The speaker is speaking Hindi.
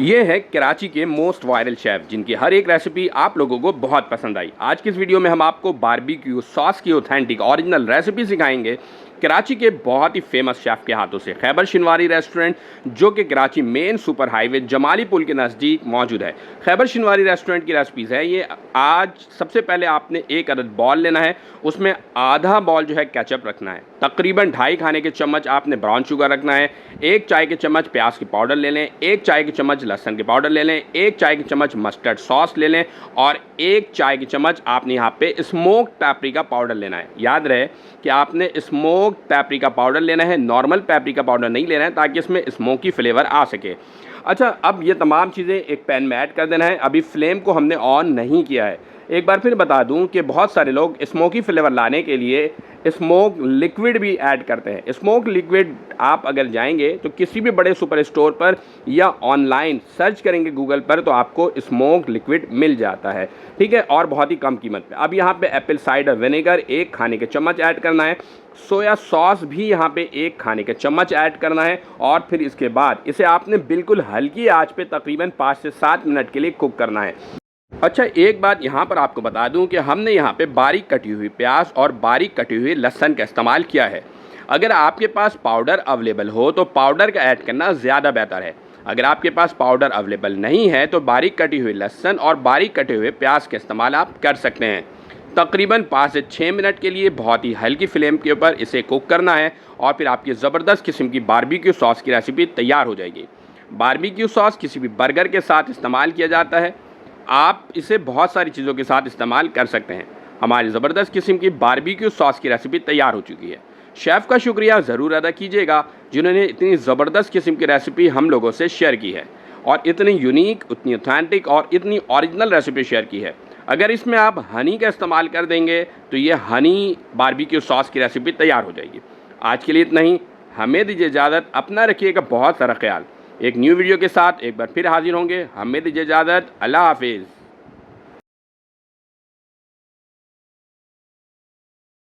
ये है कराची के मोस्ट वायरल शेफ़ जिनकी हर एक रेसिपी आप लोगों को बहुत पसंद आई। आज की इस वीडियो में हम आपको बारबेक्यू सॉस की ऑथेंटिक ओरिजिनल रेसिपी सिखाएंगे कराची के बहुत ही फेमस शेफ़ के हाथों से। खैबर शिनवारी रेस्टोरेंट जो कि Karachi main super highway Jamali Pul के नज़दीक मौजूद है। खैबर शिनवारी रेस्टोरेंट की रेसिपीज़ है ये। आज सबसे पहले आपने एक अदद बॉल लेना है, उसमें आधा बॉल जो है केचप रखना है, तकरीबन 2.5 खाने के चम्मच आपने ब्राउन शुगर रखना है, 1 चाय के चम्मच प्याज के पाउडर ले लें, 1 चाय के चम्मच लहसुन के पाउडर ले लें, 1 चाय के चम्मच मस्टर्ड सॉस ले लें और 1 चाय के चम्मच आपने यहाँ पे स्मोक पैप्रिका पाउडर लेना है। याद रहे कि आपने स्मोक पैप्रिका पाउडर लेना है, नॉर्मल पैप्रिका पाउडर नहीं लेना है ताकि इसमें स्मोकी फ्लेवर आ सके। अच्छा, अब ये तमाम चीज़ें एक पैन में ऐड कर देना है। अभी फ्लेम को हमने ऑन नहीं किया है। एक बार फिर बता दूं कि बहुत सारे लोग स्मोकी फ्लेवर लाने के लिए स्मोक लिक्विड भी ऐड करते हैं। स्मोक लिक्विड आप अगर जाएंगे तो किसी भी बड़े सुपर स्टोर पर या ऑनलाइन सर्च करेंगे गूगल पर तो आपको स्मोक लिक्विड मिल जाता है, ठीक है, और बहुत ही कम कीमत पे। अब यहाँ पे एप्पल साइडर विनेगर 1 खाने के चम्मच ऐड करना है, सोया सॉस भी यहाँ पे 1 खाने के चम्मच ऐड करना है और फिर इसके बाद इसे आपने बिल्कुल हल्की आंच पे तकरीबन 5 से 7 मिनट के लिए कुक करना है। अच्छा, एक बात यहाँ पर आपको बता दूँ कि हमने यहाँ पे बारीक कटी हुई प्याज और बारीक कटी हुई लहसुन का इस्तेमाल किया है। अगर आपके पास पाउडर अवेलेबल हो तो पाउडर का ऐड करना ज़्यादा बेहतर है। अगर आपके पास पाउडर अवेलेबल नहीं है तो बारीक कटी हुई लहसुन और बारीक कटे हुए प्याज का इस्तेमाल आप कर सकते हैं। तकरीबन 5 से 6 मिनट के लिए बहुत ही हल्की फ्लेम के ऊपर इसे कुक करना है और फिर आपकी ज़बरदस्त किस्म की बारबेक्यू सॉस की रेसिपी तैयार हो जाएगी। बारबेक्यू सॉस किसी भी बर्गर के साथ इस्तेमाल किया जाता है। आप इसे बहुत सारी चीज़ों के साथ इस्तेमाल कर सकते हैं। हमारी ज़बरदस्त किस्म की बारबेक्यू सॉस की रेसिपी तैयार हो चुकी है। शेफ़ का शुक्रिया ज़रूर अदा कीजिएगा जिन्होंने इतनी ज़बरदस्त किस्म की रेसिपी हम लोगों से शेयर की है और इतनी यूनिक, इतनी ऑथेंटिक और इतनी ओरिजिनल रेसिपी शेयर की है। अगर इसमें आप हनी का इस्तेमाल कर देंगे तो ये हनी बारबेक्यू सॉस की रेसिपी तैयार हो जाएगी। आज के लिए इतना ही। हमें दीजिए इजाज़त। अपना रखिएगा बहुत सारा ख्याल। एक न्यू वीडियो के साथ एक बार फिर हाजिर होंगे। हमें दीजिए इजाज़त। अल्लाह हाफिज़।